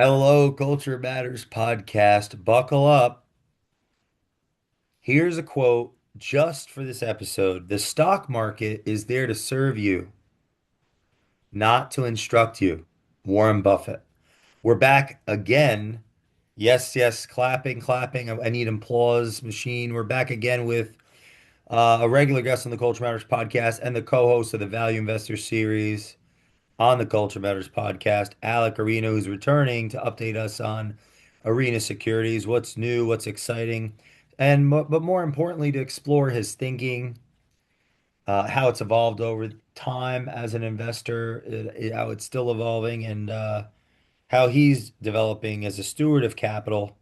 Hello, Culture Matters podcast. Buckle up. Here's a quote just for this episode. The stock market is there to serve you, not to instruct you. Warren Buffett. We're back again. Yes, yes, clapping, clapping. I need applause machine. We're back again with a regular guest on the Culture Matters podcast and the co-host of the Value Investor series on the Culture Matters podcast, Aleck, who's returning to update us on Arena Securities, what's new, what's exciting, and but more importantly, to explore his thinking, how it's evolved over time as an investor, how it's still evolving, and how he's developing as a steward of capital,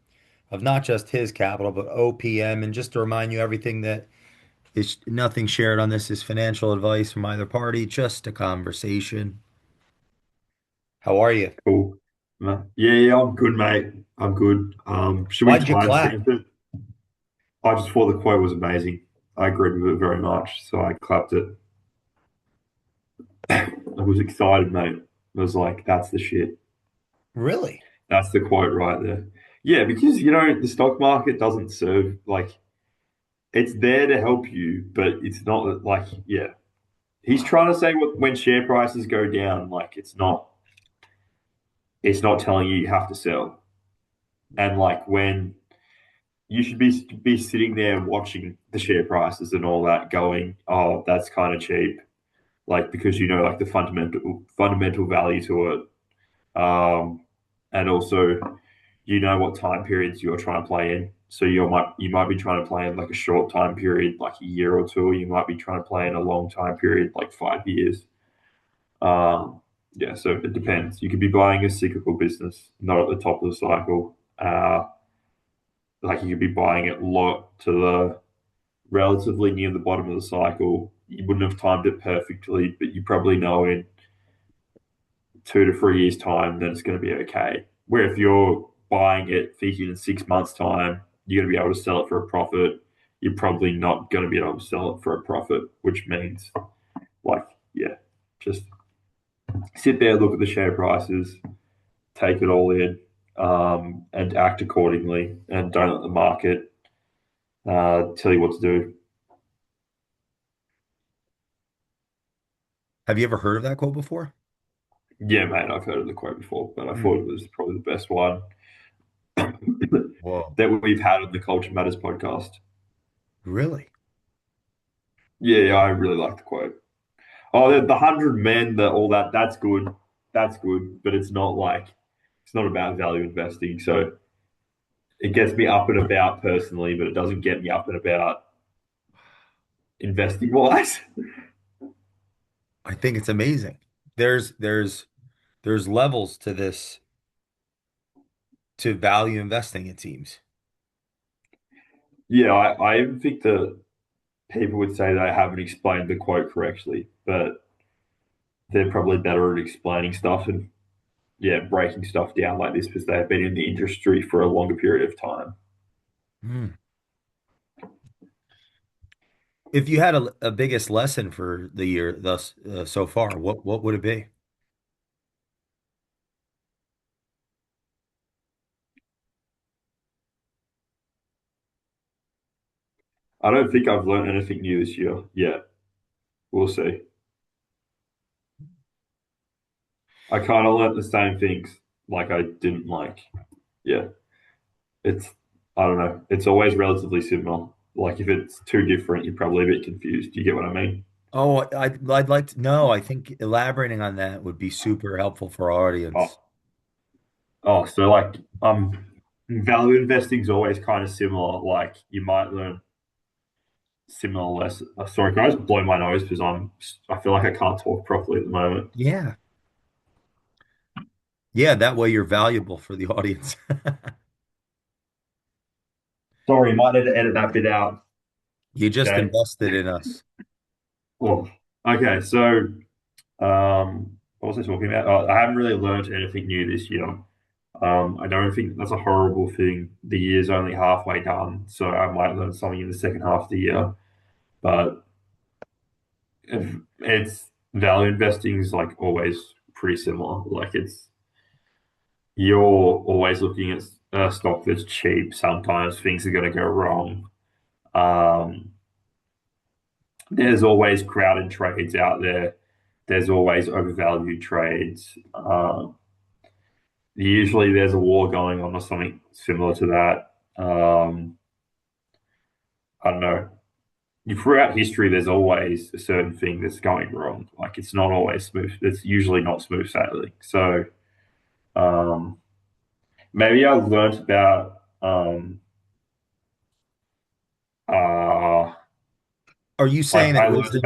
of not just his capital, but OPM. And just to remind you, everything that is nothing shared on this is financial advice from either party, just a conversation. How are you? Cool. Yeah, I'm good, mate. I'm good. Should we Why'd you timestamp clap? it? I just thought the quote was amazing. I agreed with it very much, so I clapped it. I was excited, mate. I was like, that's the shit. Really? That's the quote right there. Yeah, because the stock market doesn't serve like it's there to help you, but it's not like yeah. He's trying to say when share prices go down, like it's not telling you have to sell. And like when you should be sitting there watching the share prices and all that going, oh, that's kind of cheap. Like because like the fundamental value to it. And also what time periods you're trying to play in. So you might be trying to play in like a short time period, like a year or two. You might be trying to play in a long time period, like 5 years. Um, yeah, so it depends. You could be buying a cyclical business, not at the top of the cycle. Like you could be buying it lot to the relatively near the bottom of the cycle. You wouldn't have timed it perfectly, but you probably know in 2 to 3 years' time that it's going to be okay. Where if you're buying it thinking in 6 months' time, you're going to be able to sell it for a profit, you're probably not going to be able to sell it for a profit, which means, like, yeah, just sit there, look at the share prices, take it all in, and act accordingly, and don't let the market tell you what to do. Have you ever heard of that quote before? Yeah, mate, I've heard of the quote before, but I Hmm. thought it was probably the best one Whoa. that we've had on the Culture Matters podcast. Really? Yeah, I really like the quote. Oh, the 100 men, all that, that's good. That's good, but it's not about value investing. So it gets me up and about personally, but it doesn't get me up and about investing wise. I think it's amazing. There's there's there's levels to this to value investing, it seems. Yeah, I even think that people would say they haven't explained the quote correctly, but they're probably better at explaining stuff and yeah, breaking stuff down like this because they've been in the industry for a longer period of time. Hmm. If you had a biggest lesson for the year thus so far, what would it be? I don't think I've learned anything new this year yet. We'll see. I kind of learned the same things like I didn't like. Yeah, it's, I don't know. It's always relatively similar. Like if it's too different, you're probably a bit confused. Do you get what I mean? Oh, I'd like to know. I think elaborating on that would be super helpful for our audience. Oh, so like, value investing is always kind of similar. Like you might learn similar lessons. Sorry, can I just blow my nose because I feel like I can't talk properly at the moment. Yeah. Yeah, that way you're valuable for the audience. Sorry, you might need to edit that bit out. You just Okay. invested in us. Well, okay. So, what was I talking about? I haven't really learned anything new this year. I don't think that's a horrible thing. The year's only halfway done, so I might learn something in the second half of the year. But if it's value investing is like always pretty similar. Like it's you're always looking at a stock that's cheap. Sometimes things are going to go wrong. Um, there's always crowded trades out there. There's always overvalued trades. Usually there's a war going on or something similar to that. I don't know. Throughout history, there's always a certain thing that's going wrong. Like it's not always smooth. It's usually not smooth sailing. So um, maybe I learned about uh, Are you like saying that wisdom,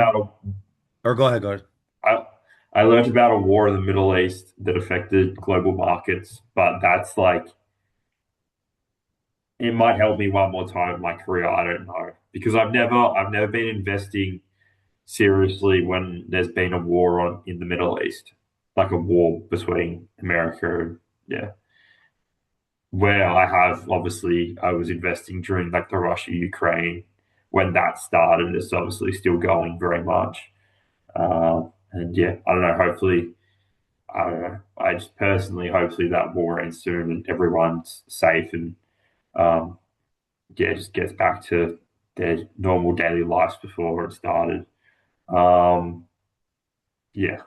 or go ahead, go ahead. I, I learned about a war in the Middle East that affected global markets, but that's like it might help me one more time in my career. I don't know because I've never been investing seriously when there's been a war on in the Middle East, like a war between America and yeah, where I have obviously I was investing during like the Russia Ukraine when that started. It's obviously still going very much, and yeah, I don't know. Hopefully, I don't know. I just personally, hopefully that war ends soon and everyone's safe and um, yeah, just gets back to their normal daily lives before it started. Um, yeah,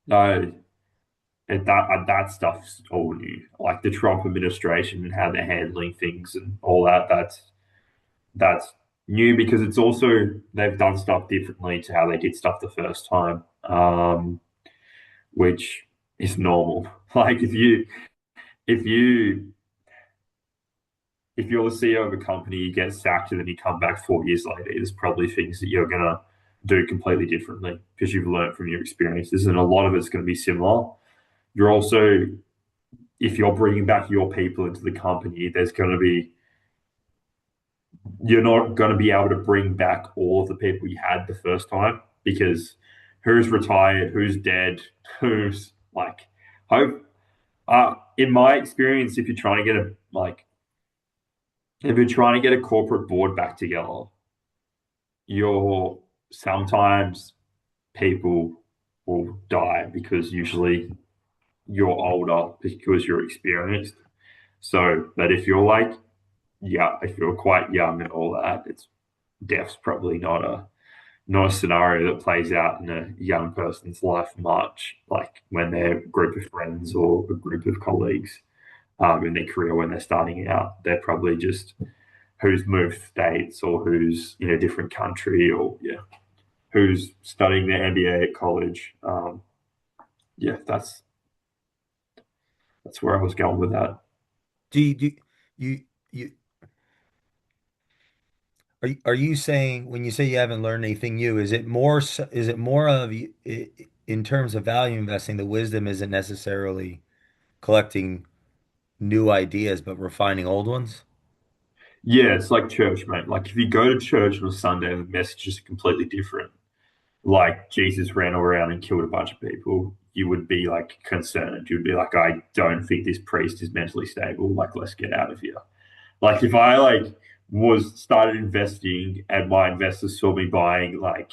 no, that stuff's all new. Like the Trump administration and how they're handling things and all that. That's new because it's also they've done stuff differently to how they did stuff the first time, which is normal. Like if you if you're the CEO of a company, you get sacked and then you come back 4 years later, there's probably things that you're gonna do completely differently because you've learned from your experiences, and a lot of it's going to be similar. You're also, if you're bringing back your people into the company, there's going to be you're not going to be able to bring back all of the people you had the first time because who's retired, who's dead, who's like hope. In my experience, if you're trying to get a like if you're trying to get a corporate board back together, you're sometimes people will die because usually you're older because you're experienced. So, but if you're like, yeah, if you're quite young and all that, it's death's probably not a scenario that plays out in a young person's life much, like when they're a group of friends or a group of colleagues in their career when they're starting out. They're probably just who's moved states or who's in a different country or yeah, who's studying their MBA at college. Yeah, that's where I was going with that. Do you, you are you saying when you say you haven't learned anything new, is it more is it more of in terms of value investing, the wisdom isn't necessarily collecting new ideas, but refining old ones? Yeah, it's like church, mate. Like if you go to church on a Sunday, the message is completely different. Like Jesus ran around and killed a bunch of people, you would be like concerned. You'd be like, I don't think this priest is mentally stable. Like, let's get out of here. Like if I like was started investing and my investors saw me buying like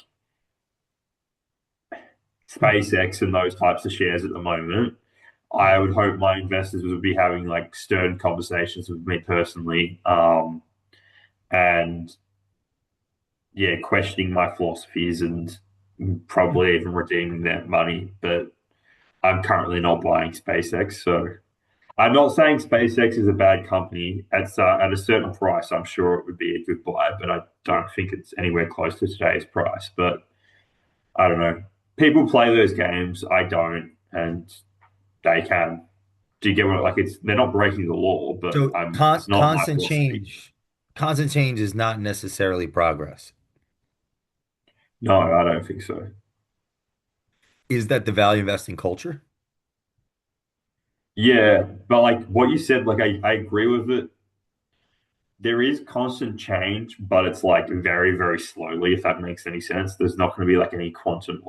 SpaceX and those types of shares at the moment, I would hope my investors would be having like stern conversations with me personally, and yeah, questioning my philosophies and probably even redeeming that money. But I'm currently not buying SpaceX, so I'm not saying SpaceX is a bad company. At a certain price, I'm sure it would be a good buy, but I don't think it's anywhere close to today's price. But I don't know. People play those games. I don't, and they can. Do you get what? Like it's they're not breaking the law, but So I'm. It's not my philosophy. constant change is not necessarily progress. No, I don't think so. Is that the value investing culture? Yeah, but like what you said, like I agree with it. There is constant change, but it's like very, very slowly, if that makes any sense. There's not going to be like any quantum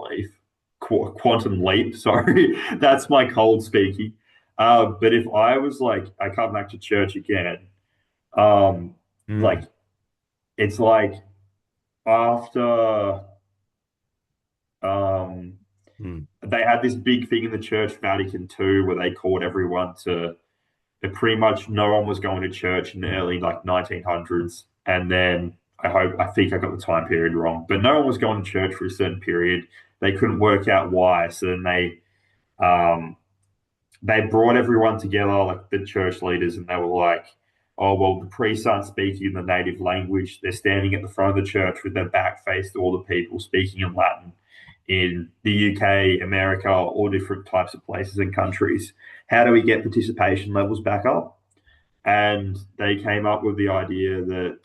leap. Sorry, that's my cold speaking. But if I was like, I come back to church again, um, like Mm, it's like after um, mm. they had this big thing in the church, Vatican II, where they called everyone to pretty much no one was going to church in the early like 1900s, and then I think I got the time period wrong, but no one was going to church for a certain period. They couldn't work out why, so then um, they brought everyone together, like the church leaders, and they were like, "Oh well, the priests aren't speaking in the native language. They're standing at the front of the church with their back faced to all the people speaking in Latin in the UK, America, all different types of places and countries. How do we get participation levels back up?" And they came up with the idea that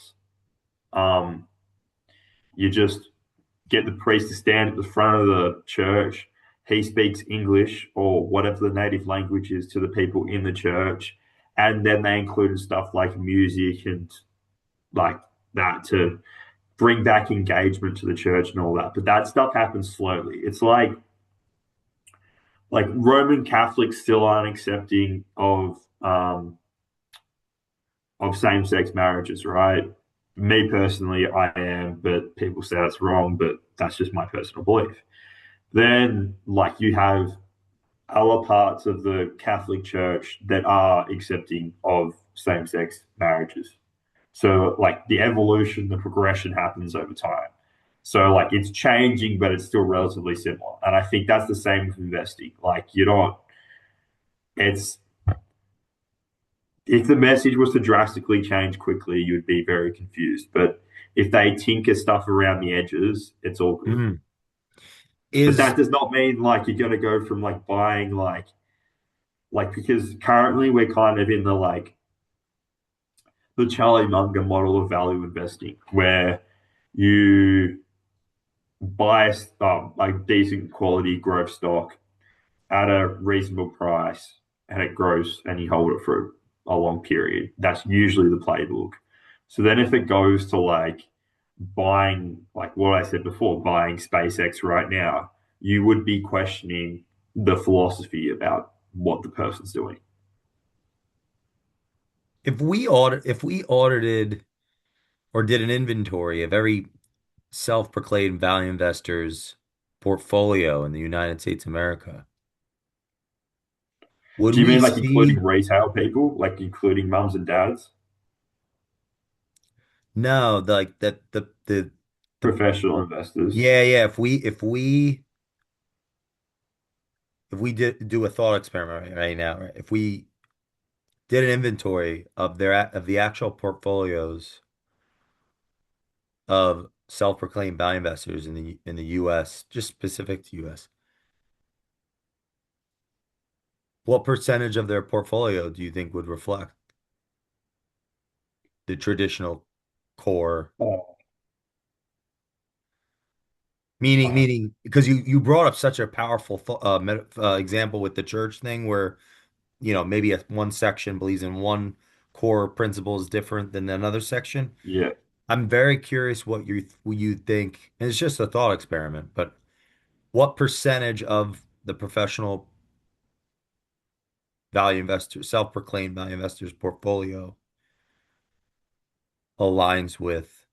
um, you just get the priest to stand at the front of the church. He speaks English or whatever the native language is to the people in the church. And then they included stuff like music and like that to bring back engagement to the church and all that. But that stuff happens slowly. It's like Roman Catholics still aren't accepting of same sex marriages, right? Me personally, I am, but people say that's wrong, but that's just my personal belief. Then, like, you have other parts of the Catholic Church that are accepting of same sex marriages. So, like, the evolution, the progression happens over time. So, like, it's changing, but it's still relatively similar. And I think that's the same with investing. Like, you don't, it's, if the message was to drastically change quickly, you'd be very confused. But if they tinker stuff around the edges, it's all good. Mm. But Is that does not mean like you're going to go from like buying like because currently we're kind of in the like the Charlie Munger model of value investing where you buy like decent quality growth stock at a reasonable price and it grows and you hold it for a long period. That's usually the playbook. So then if it goes to like buying, like what I said before, buying SpaceX right now, you would be questioning the philosophy about what the person's doing. if we audited or did an inventory of every self-proclaimed value investor's portfolio in the United States of America, would Do you we mean like see? including retail people, like including mums and dads, No, like that the professional investors? yeah, if we did do a thought experiment right now, right? If we did an inventory of of the actual portfolios of self-proclaimed value investors in the US, just specific to US, what percentage of their portfolio do you think would reflect the traditional core? Oh, uh, Meaning, because you brought up such a powerful example with the church thing, where maybe one section believes in one core principle is different than another section. yeah. I'm very curious what you think, and it's just a thought experiment, but what percentage of the professional value investor, self-proclaimed value investors portfolio aligns with,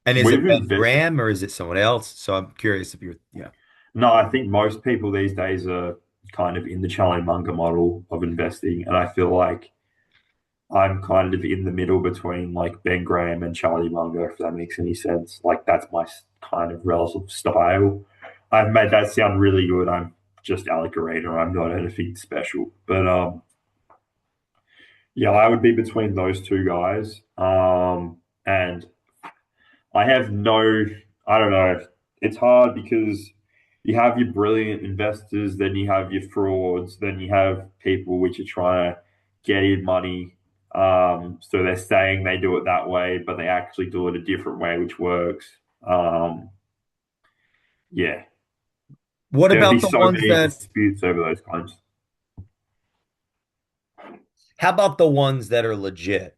and is it We've Ben invested. Graham or is it someone else? So I'm curious if you're, yeah. No, I think most people these days are kind of in the Charlie Munger model of investing, and I feel like I'm kind of in the middle between like Ben Graham and Charlie Munger, if that makes any sense. Like that's my kind of relative style. I've made that sound really good. I'm just Aleck. I'm not anything special, but yeah, I would be between those two guys. And I have no, I don't know. It's hard because you have your brilliant investors, then you have your frauds, then you have people which are trying to get in money. So they're saying they do it that way, but they actually do it a different way, which works. Um, yeah, What there'd be about the so ones many that, disputes over those kinds. how about the ones that are legit?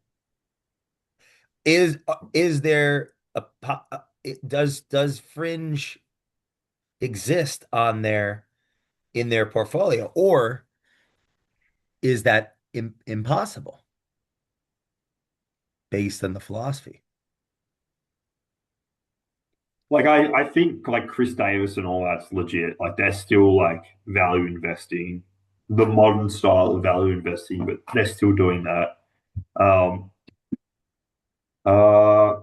Is there does fringe exist on their in their portfolio, or is that impossible based on the philosophy? Like I think like Chris Davis and all that's legit. Like they're still like value investing, the modern style of value investing, but they're still doing that. Um, uh,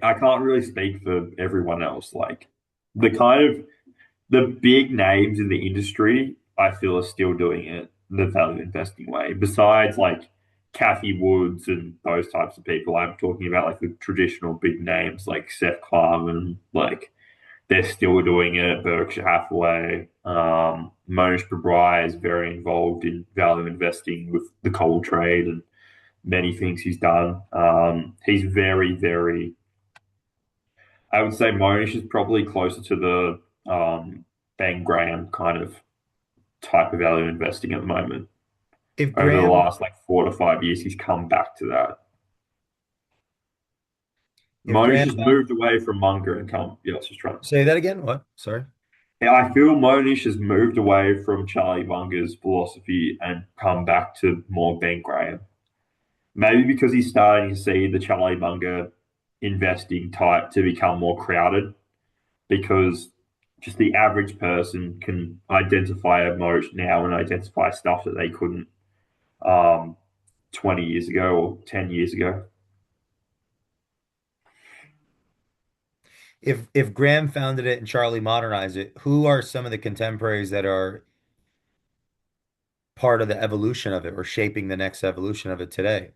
I can't really speak for everyone else. Like the kind of the big names in the industry, I feel are still doing it the value investing way. Besides like Kathy Woods and those types of people, I'm talking about like the traditional big names like Seth Klarman, like they're still doing it at Berkshire Hathaway. Monish Pabrai is very involved in value investing with the coal trade and many things he's done. He's very, very, I would say Monish is probably closer to the Ben Graham kind of type of value investing at the moment. If Over the Graham, last like 4 to 5 years, he's come back to that. if Monish Graham, has moved away from Munger and come. Yeah, I was just trying to. say that again. What? Sorry. Yeah, I feel Monish has moved away from Charlie Munger's philosophy and come back to more Ben Graham. Maybe because he's starting to see the Charlie Munger investing type to become more crowded because just the average person can identify a moat now and identify stuff that they couldn't um, 20 years ago or 10 years ago. If Graham founded it and Charlie modernized it, who are some of the contemporaries that are part of the evolution of it or shaping the next evolution of it today?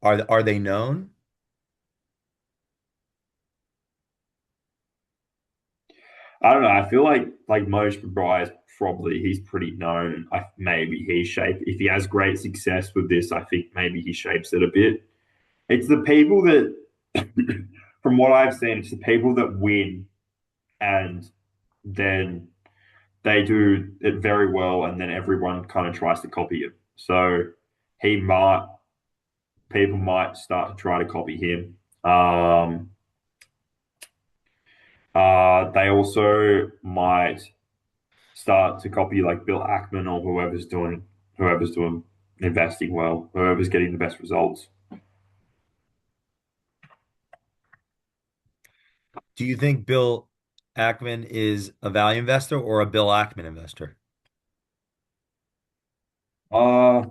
Are they known? I don't know. I feel like Moj Bryce probably he's pretty known. Maybe he shaped if he has great success with this. I think maybe he shapes it a bit. It's the people that, from what I've seen, it's the people that win and then they do it very well, and then everyone kind of tries to copy him. So he might people might start to try to copy him. They also might start to copy like Bill Ackman or whoever's doing investing well, whoever's getting the best results. Do you think Bill Ackman is a value investor or a Bill Ackman investor? Uh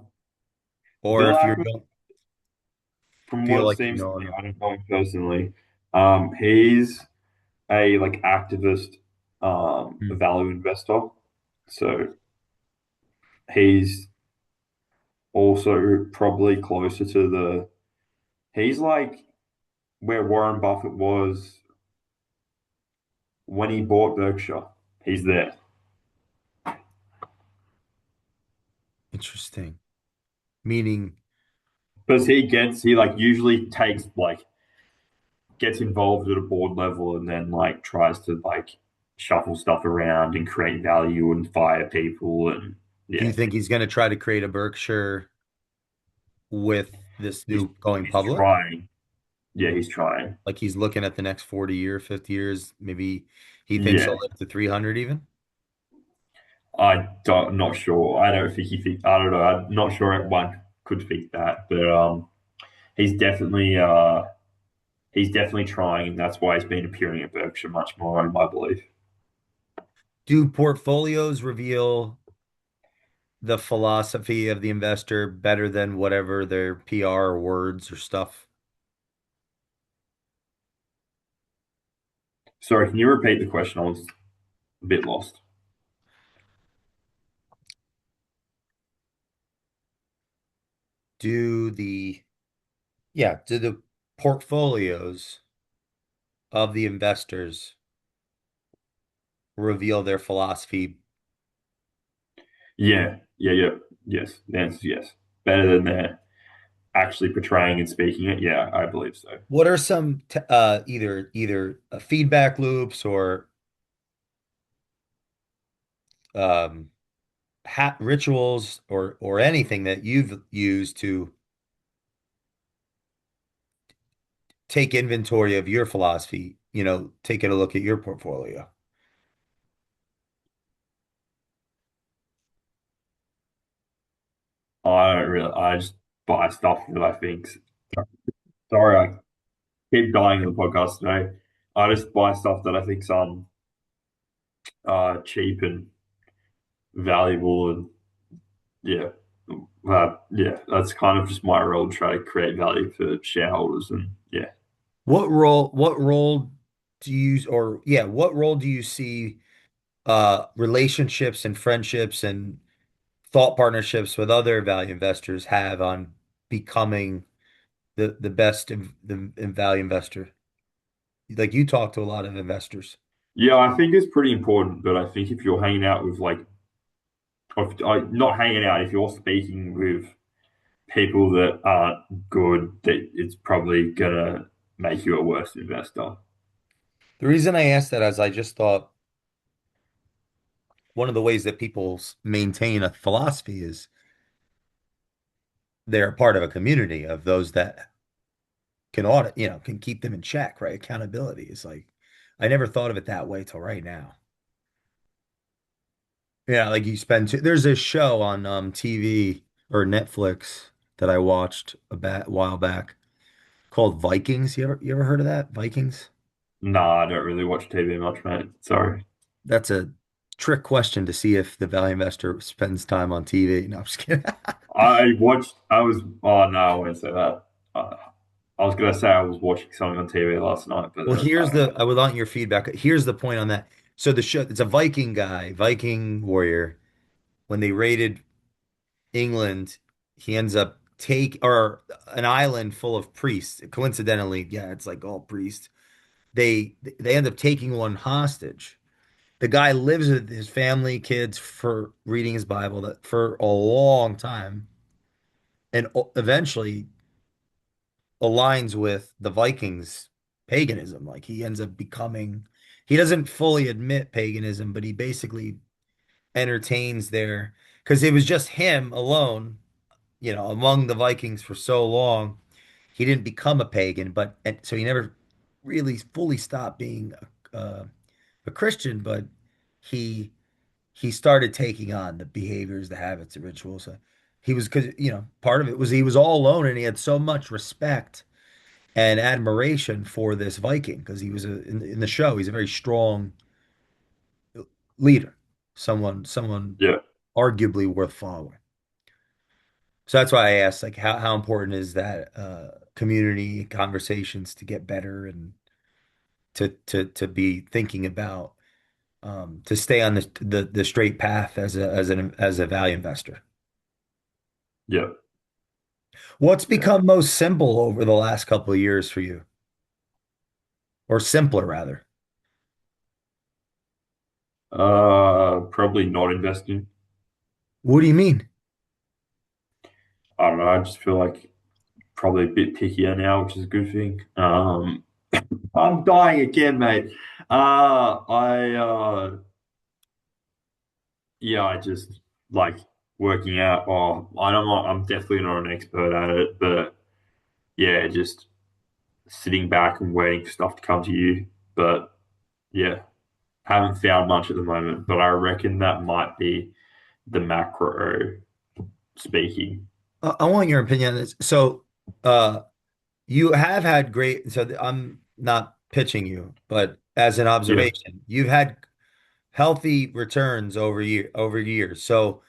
Or Bill if you Ackman, don't from feel what it like you seems to know me, enough. I don't know him personally. He's a like activist Hmm. value investor. So he's also probably closer to the he's like where Warren Buffett was when he bought Berkshire. He's there. Interesting. Meaning, Because he like usually takes like gets involved at a board level and then like tries to like shuffle stuff around and create value and fire people and do you yeah, think he's going to try to create a Berkshire with this he's new going he's public? trying. Yeah, he's trying. Like he's looking at the next 40 year, 50 years, maybe he thinks he'll Yeah, live to 300 even. not sure. I don't think he think. I don't know. I'm not sure one could think that, but he's definitely uh he's definitely trying, and that's why he's been appearing at Berkshire much more, in my belief. Do portfolios reveal the philosophy of the investor better than whatever their PR or words or stuff? Sorry, can you repeat the question? I was a bit lost. Do the, yeah, do the portfolios of the investors reveal their philosophy? Yeah, yes. The answer is yes. Better than they're actually portraying and speaking it. Yeah, I believe so. What are some either feedback loops or um, hat rituals or anything that you've used to take inventory of your philosophy, taking a look at your portfolio? I don't really. I just buy stuff that I think. Sorry, keep dying on the podcast today. I just buy stuff that I think's cheap and valuable, and yeah, yeah, that's kind of just my role to try to create value for shareholders, and yeah. What role do you, or yeah, what role do you see relationships and friendships and thought partnerships with other value investors have on becoming the best in value investor? Like you talk to a lot of investors. Yeah, I think it's pretty important, but I think if you're hanging out with like, not hanging out, if you're speaking with people that aren't good, that it's probably gonna make you a worse investor. The reason I asked that is I just thought one of the ways that people maintain a philosophy is they're part of a community of those that can audit, can keep them in check, right? Accountability is like, I never thought of it that way till right now. Yeah, like there's this show on TV or Netflix that I watched while back called Vikings. You ever heard of that? Vikings? Nah, I don't really watch TV much, mate. Sorry. That's a trick question to see if the value investor spends time on TV. No, I'm just kidding. Oh no, I wouldn't say that. Uh, I was gonna say I was watching something on TV last night, but Well, I would want your feedback. Here's the point on that. So the show, it's a Viking guy, Viking warrior. When they raided England, he ends up or an island full of priests. Coincidentally, yeah, it's like all priests. They end up taking one hostage. The guy lives with his family, kids for reading his Bible that for a long time, and eventually aligns with the Vikings paganism. Like he ends up becoming, he doesn't fully admit paganism, but he basically entertains because it was just him alone, among the Vikings for so long. He didn't become a pagan, and so he never really fully stopped being a Christian, but he he started taking on the behaviors, the habits, the rituals. He was because part of it was he was all alone and he had so much respect and admiration for this Viking because he was in the show. He's a very strong leader, someone yeah, arguably worth following. So that's why I asked, like, how important is that community conversations to get better and to be thinking about to stay on the straight path as a value investor. yeah. What's Yeah. become most simple over the last couple of years for you, or simpler rather? Probably not investing. What do you mean? I don't know. I just feel like probably a bit pickier now, which is a good thing. I'm dying again, mate. Yeah, I just like working out. Oh, I'm definitely not an expert at it, but yeah, just sitting back and waiting for stuff to come to you. But yeah, haven't found much at the moment, but I reckon that might be the macro speaking. I want your opinion on this. So, uh, you have had great. So I'm not pitching you, but as an Yeah, observation, you've had healthy returns over years. So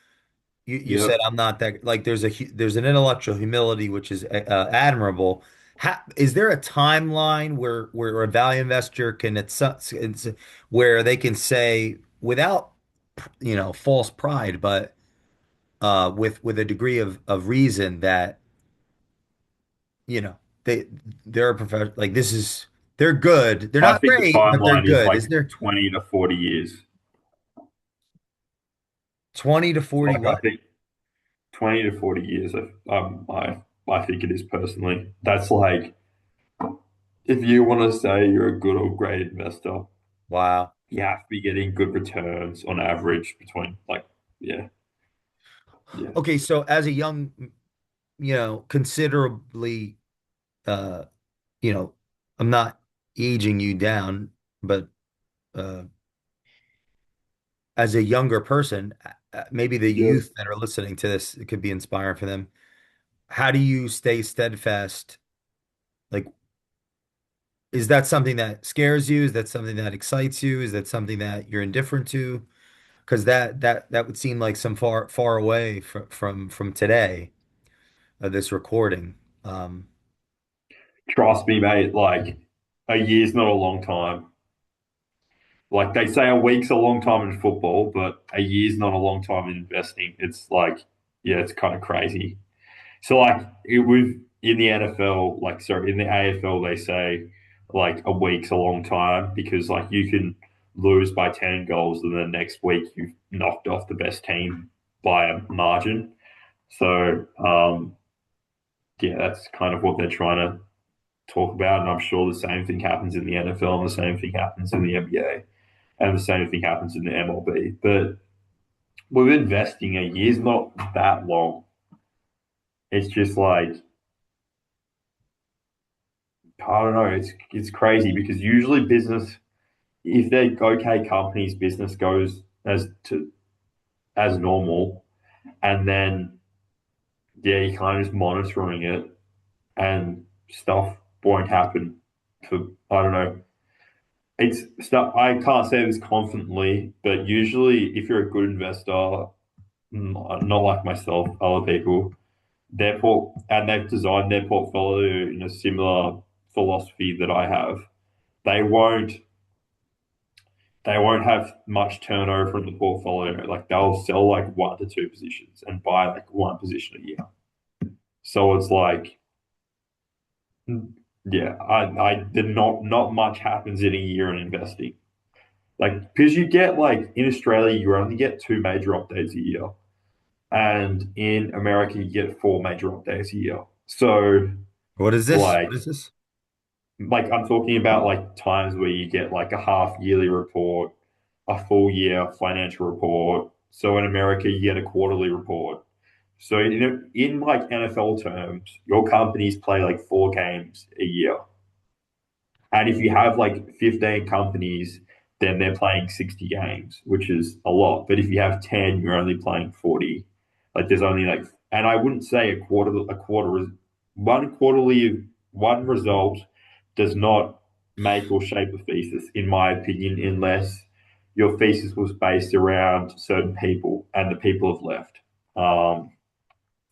you yeah. said I'm not that like there's an intellectual humility which is admirable. Is there a timeline where a value investor can it's where they can say without false pride, but with a degree of reason that you know they they're a professional like this is they're good. They're I not think the great, but they're timeline is good. like Is there 20 to 40 years. 20 to 40 Like I what? think 20 to 40 years. I think it is personally. That's like if you want to say you're a good or great investor, Wow. you have to be getting good returns on average between yeah, yeah, Okay, so as a young considerably, uh, you know, I'm not aging you down, but uh, as a younger person, maybe the yeah. youth that are listening to this, it could be inspiring for them. How do you stay steadfast? Like, Is that something that scares you? Is that something that excites you? Is that something that you're indifferent to? Because that would seem like some far away from today, this recording. Um, Trust me, mate, like a year's not a long time. Like they say a week's a long time in football, but a year's not a long time in investing. It's like, yeah, it's kind of crazy. So like with in the NFL, like sorry, in the AFL, they say like a week's a long time because like you can lose by 10 goals and then next week you've knocked off the best team by a margin. So yeah, that's kind of what they're trying to talk about. And I'm sure the same thing happens in the NFL and the same thing happens in the NBA and the same thing happens in the MLB. But with investing, a year's not that long. It's just like I don't know. It's crazy because usually business, if they're okay companies, business goes as normal, and then yeah, you're kind of just monitoring it, and stuff won't happen for I don't know. It's stuff I can't say this confidently, but usually if you're a good investor, not like myself, other people, and they've designed their portfolio in a similar philosophy that I have, they won't they won't have much turnover in the portfolio. Like they'll sell like one to two positions and buy like one position a year. So it's like, yeah, I did not much happens in a year in investing. Like because you get like in Australia, you only get two major updates a year, and in America, you get four major updates a year. So what is this? like What is this? like I'm talking about like times where you get like a half yearly report, a full year financial report. So in America, you get a quarterly report. So in like NFL terms, your companies play like four games a year. And if you have like 15 companies, then they're playing 60 games, which is a lot. But if you have 10, you're only playing 40. Like there's only like, and I wouldn't say one quarterly, one result does not make or shape a thesis, in my opinion, unless your thesis was based around certain people and the people have left.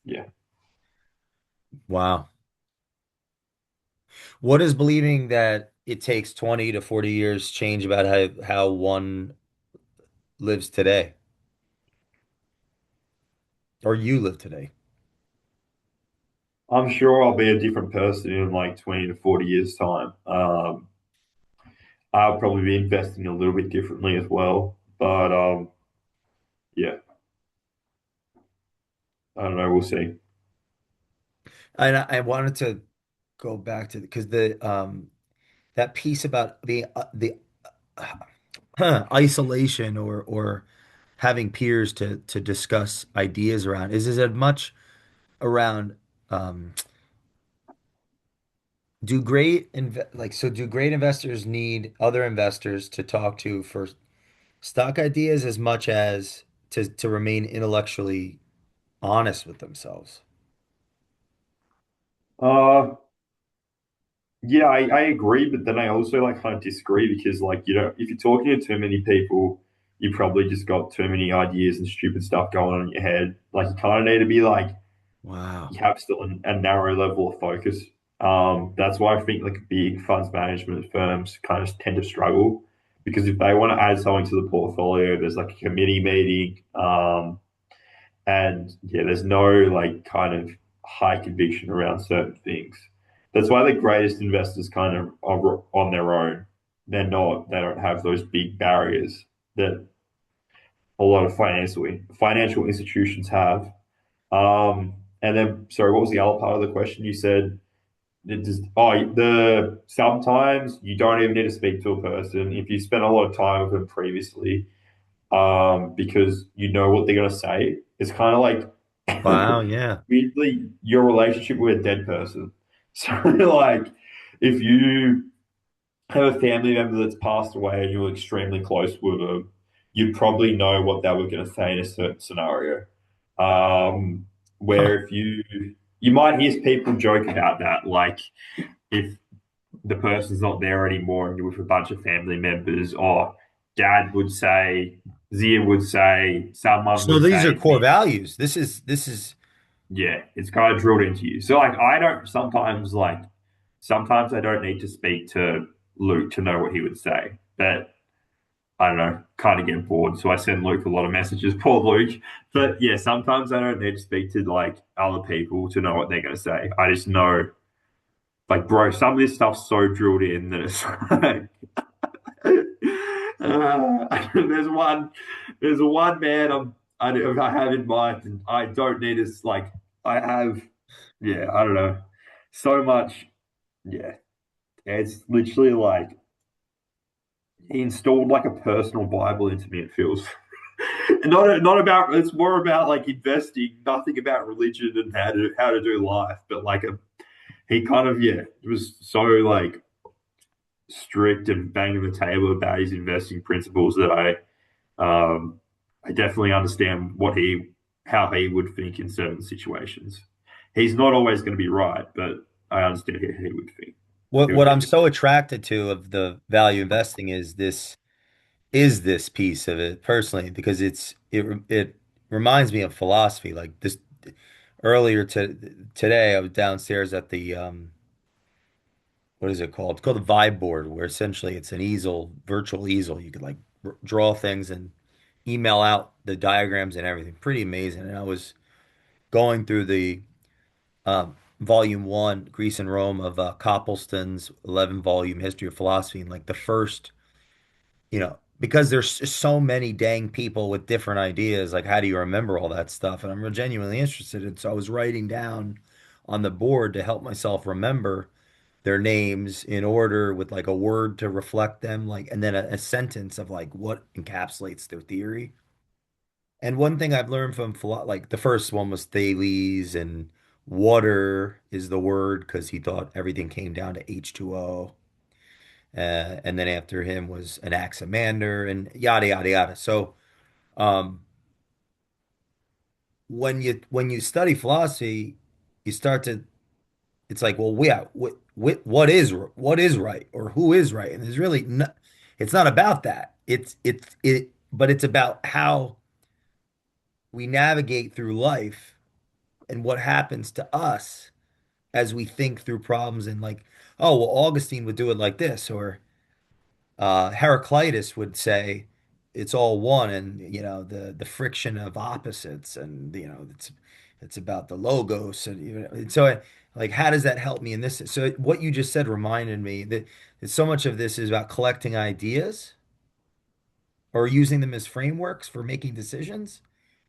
Yeah. Wow. What does believing that it takes 20 to 40 years change about how one lives today or you live today? I'm sure I'll be a different person in like 20 to 40 years' time. I'll probably be investing a little bit differently as well. But yeah, I don't know. We'll see. And I wanted to go back to because the that piece about the isolation or having peers to discuss ideas around is as much around um do great investors need other investors to talk to for stock ideas as much as to remain intellectually honest with themselves? Uh, yeah, I agree, but then I also like kind of disagree because like you know, if you're talking to too many people, you probably just got too many ideas and stupid stuff going on in your head. Like you kind of need to be like Wow. you have still a narrow level of focus. That's why I think like big funds management firms kind of tend to struggle because if they want to add something to the portfolio, there's like a committee meeting, and yeah, there's no like kind of high conviction around certain things. That's why the greatest investors kind of are on their own. They don't have those big barriers that a lot of financial institutions have. And then, sorry, what was the other part of the question? You said it just, the sometimes you don't even need to speak to a person if you spent a lot of time with them previously, because you know what they're gonna say. It's kind of like Wow, yeah. weirdly your relationship with a dead person. So like, if you have a family member that's passed away and you're extremely close with them, you probably know what they were going to say in a certain scenario. Huh. Where if you might hear people joke about that, like if the person's not there anymore and you're with a bunch of family members, or dad would say, Zia would say, someone So would these are say, core values. This is yeah, it's kind of drilled into you. So like I don't sometimes like sometimes I don't need to speak to Luke to know what he would say. But I don't know, kind of get bored. So I send Luke a lot of messages, poor Luke. But yeah, sometimes I don't need to speak to like other people to know what they're gonna say. I just know like bro, some of this stuff's so drilled in that it's like there's one man I have in mind, and I don't need to like I have yeah I don't know so much yeah it's literally like he installed like a personal Bible into me. It feels not about it's more about like investing, nothing about religion and how to do life, but like he kind of yeah was so like strict and banging the table about his investing principles that I definitely understand how he would think in certain situations. He's not always going to be right, but I understand how he would think. He would what I'm think so about attracted to of the value investing is this piece of it personally because it reminds me of philosophy. Like this earlier today, I was downstairs at the what is it called? It's called the Vibe board, where essentially it's an easel, virtual easel. You could like draw things and email out the diagrams and everything. Pretty amazing. And I was going through the volume one, Greece and Rome of Copleston's 11 volume history of philosophy, and like the first, because there's just so many dang people with different ideas, like how do you remember all that stuff? And I'm genuinely interested. And so I was writing down on the board to help myself remember their names in order with like a word to reflect them, like, and then a sentence of like what encapsulates their theory. And one thing I've learned from like the first one was Thales, and water is the word because he thought everything came down to H2O. And then after him was Anaximander and yada yada yada. So um, when you study philosophy, you start to it's like, well, yeah, what is right or who is right? And there's really not, it's not about that. But it's about how we navigate through life and what happens to us as we think through problems and like, oh, well, Augustine would do it like this, or Heraclitus would say it's all one, and the friction of opposites, and it's about the logos, and so like how does that help me in this? So what you just said reminded me that so much of this is about collecting ideas or using them as frameworks for making decisions.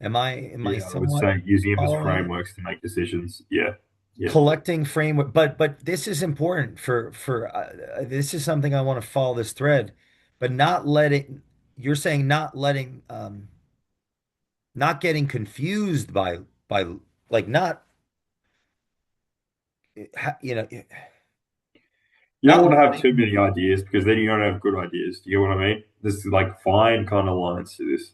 Am I yeah, I would somewhat say using him as following it? frameworks to make decisions. Yeah, yeah, Collecting framework, but this is important for this is something I want to follow this thread, but not letting you're saying not getting confused by like not you don't not want to have too letting many ideas because then you don't have good ideas. Do you get what I mean? This is like fine kind of lines to this.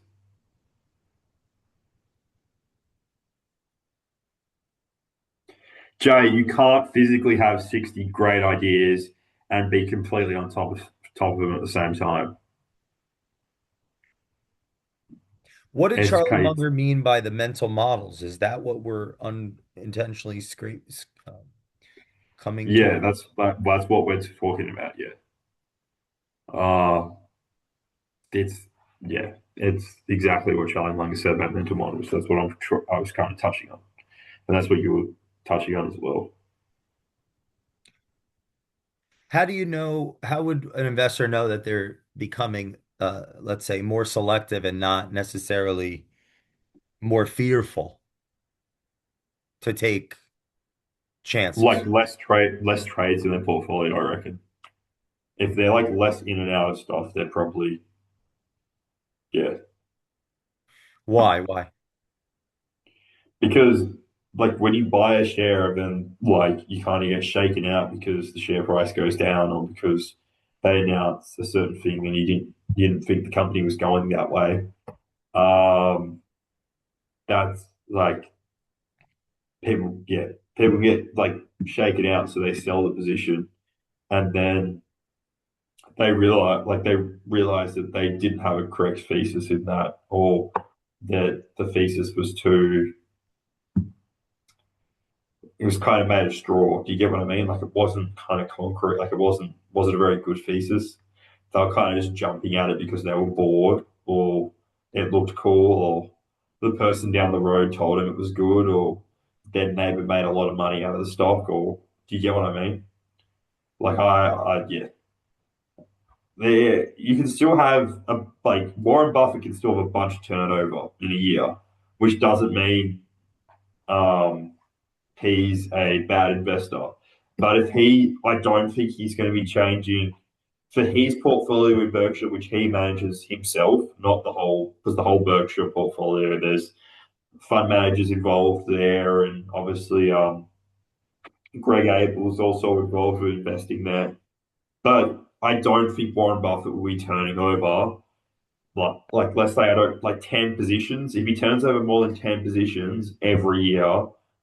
Jay, you can't physically have 60 great ideas and be completely on top of them at the same time. what did It's Charlie okay. Munger mean by the mental models? Is that what we're unintentionally coming Yeah, toward? that's what we're talking about. Yeah. Uh, it's yeah, it's exactly what Charlie Munger said about mental models. That's what I was kind of touching on, and that's what you were touching on as well. How do you know, how would an investor know that they're becoming, let's say, more selective and not necessarily more fearful to take Like chances? less trades in their portfolio, I reckon. If they're like less in and out of stuff, they're probably yeah. Why? Why? Because like when you buy a share, then like you kind of get shaken out because the share price goes down, or because they announce a certain thing and you didn't think the company was going that way. Um, that's like people get like shaken out, so they sell the position, and then they realized that they didn't have a correct thesis in that, or that the thesis was too, it was kind of made of straw. Do you get what I mean? Like it wasn't kind of concrete. Like it wasn't a very good thesis. They were kind of just jumping at it because they were bored, or it looked cool, or the person down the road told them it was good, or their neighbor made a lot of money out of the stock. Or do you get what I mean? Like yeah, there you can still have a like Warren Buffett can still have a bunch of turnover in a year, which doesn't mean um, he's a bad investor. But I don't think he's going to be changing for his portfolio in Berkshire, which he manages himself, not the whole, because the whole Berkshire portfolio, there's fund managers involved there, and obviously Greg Abel's also involved with investing there. But I don't think Warren Buffett will be turning over let's say I don't like 10 positions. If he turns over more than 10 positions every year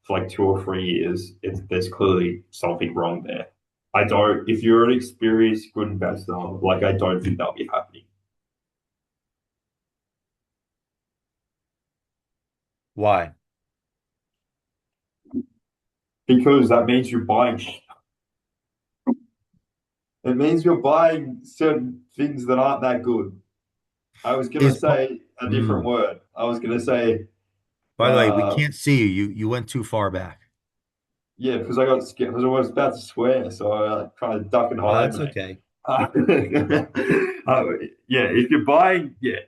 for like 2 or 3 years, there's clearly something wrong there. I don't, if you're an experienced good investor, like I don't think that'll be happening Why? because that means you're buying, it means you're buying certain things that aren't that good. I was going to Is say a different mm. word. I was going to say, By the way, we uh, can't see you. You went too far back. yeah, because I got scared, because I was about to swear. So I kind of duck and Oh, hide, that's mate. okay. Uh, yeah, if you're buying, yeah,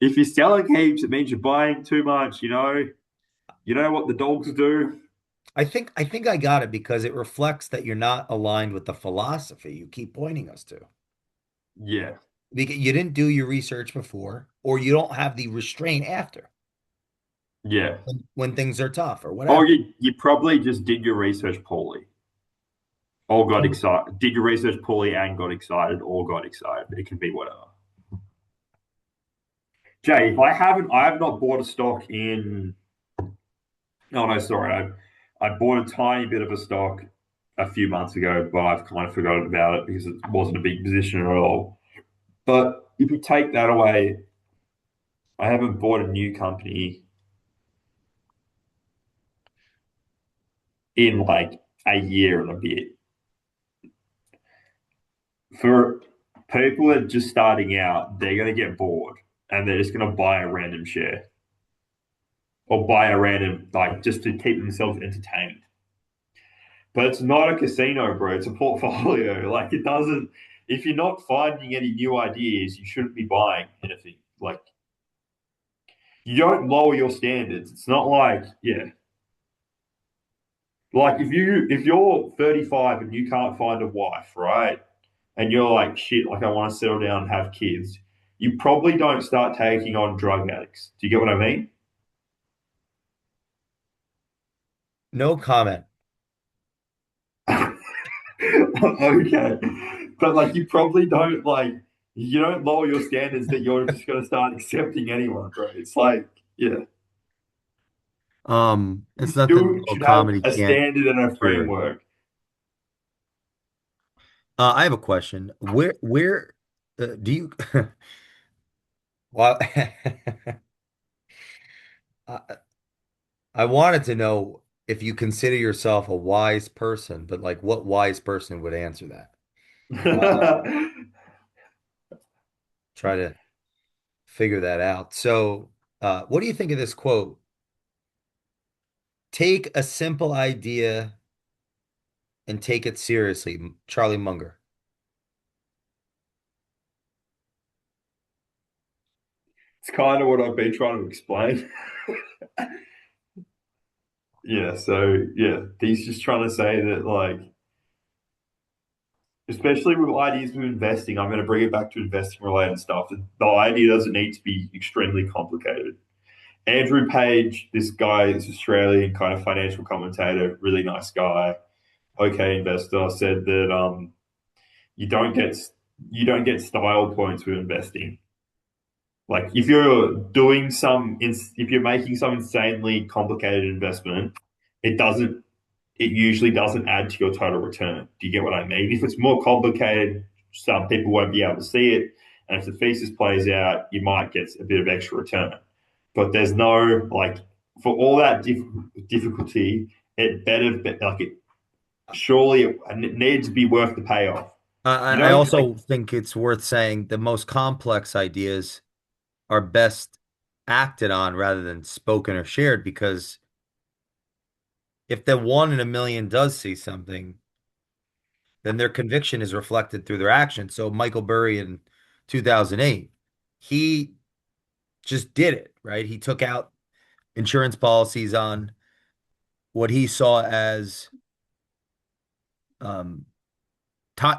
if you're selling heaps, it means you're buying too much. You know what the dogs do. I think I got it because it reflects that you're not aligned with the philosophy you keep pointing us to. Yeah, Because you didn't do your research before, or you don't have the restraint after yeah. when things are tough or Or whatever. you probably just did your research poorly, or got excited. Did your research poorly and got excited, or got excited. It can be whatever. Jay, if I have not bought a stock in. Oh no, sorry, I bought a tiny bit of a stock a few months ago, but I've kind of forgotten about it because it wasn't a big position at all. But if you take that away, I haven't bought a new company in like a year and a bit. For people that are just starting out, they're going to get bored and they're just going to buy a random share or buy a random, like, just to keep themselves entertained. But it's not a casino, bro. It's a portfolio. Like, it doesn't, if you're not finding any new ideas, you shouldn't be buying anything. Like, you don't lower your standards. It's not like, yeah, like if you're 35 and you can't find a wife, right? And you're like, shit, like I want to settle down and have kids, you probably don't start taking on drug addicts. Do you get what I mean? No comment. Okay. But like you probably don't like you don't lower your standards that you're just gonna start accepting anyone, bro. It's like, yeah. You It's nothing still no should have comedy a can't standard and a cure. framework. I have a question. Where do you well I, I wanted to know if you consider yourself a wise person, but like what wise person would answer that? Try to figure that out. So, what do you think of this quote? Take a simple idea and take it seriously, Charlie Munger. It's kind of what I've been trying to explain. Yeah, so yeah, he's just trying to say that like especially with ideas with investing, I'm going to bring it back to investing related stuff. The idea doesn't need to be extremely complicated. Andrew Page, this guy, this Australian kind of financial commentator, really nice guy, okay investor, said that you don't get you don't get style points with investing. Like if you're doing if you're making some insanely complicated investment, it doesn't. it usually doesn't add to your total return. Do you get what I mean? If it's more complicated, some people won't be able to see it. And if the thesis plays out, you might get a bit of extra return. But there's no, like, for all that difficulty, it better, like, it surely it needs to be worth the payoff. You I know, like, also think it's worth saying the most complex ideas are best acted on rather than spoken or shared because if the one in a million does see something, then their conviction is reflected through their action. So Michael Burry in 2008, he just did it, right? He took out insurance policies on what he saw as um,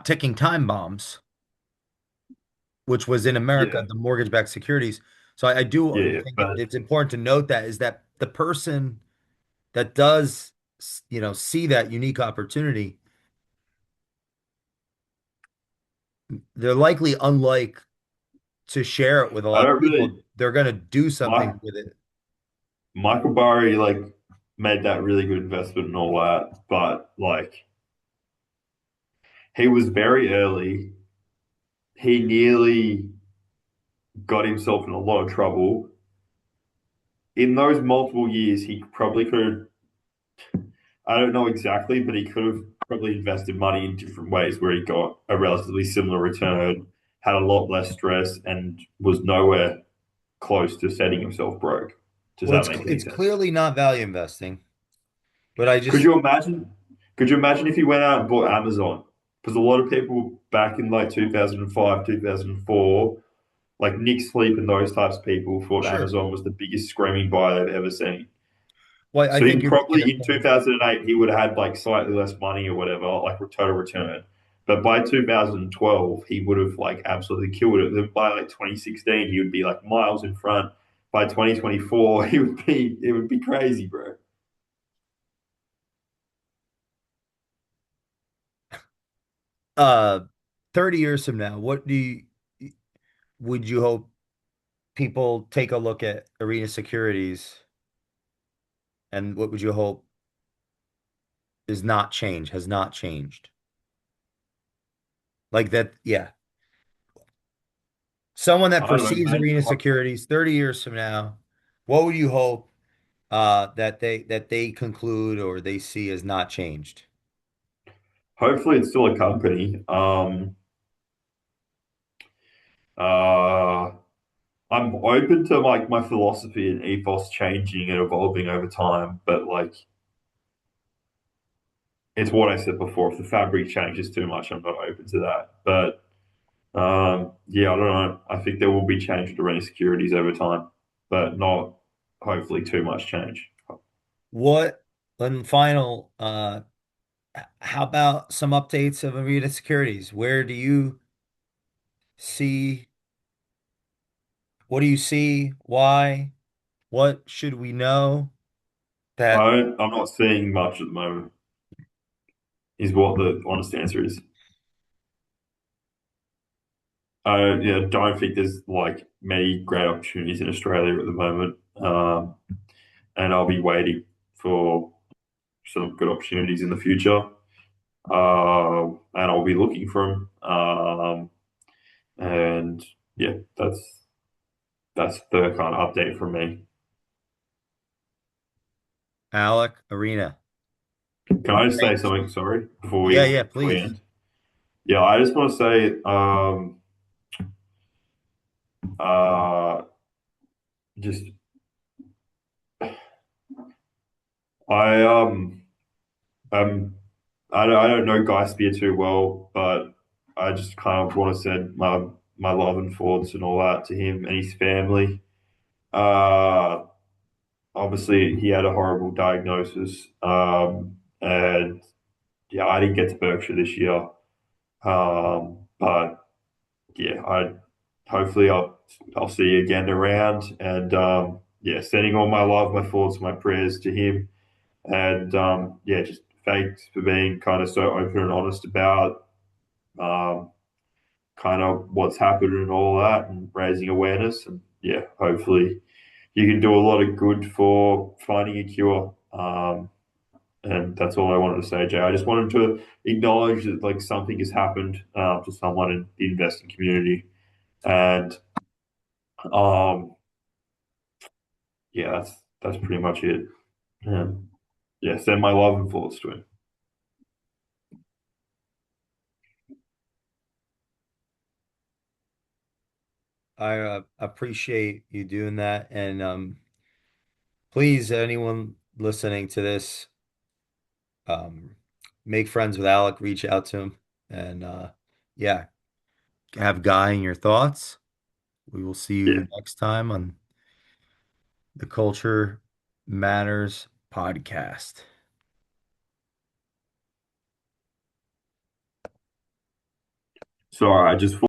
ticking time bombs, which was in America, yeah, the mortgage-backed securities. So I do yeah, think but it's important to note that is that the person that does, see that unique opportunity, they're likely unlike to share it with a I lot of don't really. people. They're going to do Mike, something with it. Michael Burry like made that really good investment and all that, but like he was very early. He nearly got himself in a lot of trouble. In those multiple years, he probably could have, I don't know exactly, but he could have probably invested money in different ways where he got a relatively similar return, had a lot less stress, and was nowhere close to setting himself broke. Does Well, that it's make any it's sense? clearly not value investing, but I Could just you imagine? Could you imagine if he went out and bought Amazon? Because a lot of people back in like 2005, 2004, like Nick Sleep and those types of people thought sure. Amazon was the biggest screaming buy they've ever seen. Well, I So think he you're making a probably in point. 2008 he would have had like slightly less money or whatever, like total return. But by 2012 he would have like absolutely killed it. Then by like 2016 he would be like miles in front. By 2024 he would be it would be crazy, bro. Uh, 30 years from now, what would you hope people take a look at Arena Securities, and what would you hope has not changed? Like that, yeah. Someone that I don't know, perceives man. Arena Securities 30 years from now, what would you hope that they conclude or they see as not changed? Hopefully it's still a company. Uh I'm open to like my philosophy and ethos changing and evolving over time, but like it's what I said before. If the fabric changes too much, I'm not open to that. But yeah, I don't know. I think there will be change to running securities over time, but not hopefully too much change. What, and final, how about some updates of Arena Securities? Where do you see, what do you see? Why? What should we know that I'm not seeing much at the moment, is what the honest answer is. I yeah, don't think there's like many great opportunities in Australia at the moment. And I'll be waiting for some good opportunities in the future. And I'll be looking for them. And yeah, that's the kind of update from me. Aleck Arena? Can I just say Thanks. something? Sorry, before Yeah, we yeah, before we please. end. Yeah, I just want to say, just I um I don't know Guy Spear too well, but I just kind of want to send my love and thoughts and all that to him and his family. Uh, Obviously he had a horrible diagnosis, and yeah, I didn't get to Berkshire this year, but yeah, I hopefully I'll see you again around, and yeah, sending all my love, my thoughts, my prayers to him, and yeah, just thanks for being kind of so open and honest about um, kind of what's happened and all that, and raising awareness, and yeah, hopefully you can do a lot of good for finding a cure. And that's all I wanted to say, Jay. I just wanted to acknowledge that like something has happened to someone in the investing community, and um, yeah, that's pretty much it. Yeah, send my love and thoughts to him. I appreciate you doing that. And please, anyone listening to this, um, make friends with Alec, reach out to him, and yeah, have Guy in your thoughts. We will see Yeah. you next time on the Culture Matters podcast. Sorry, I just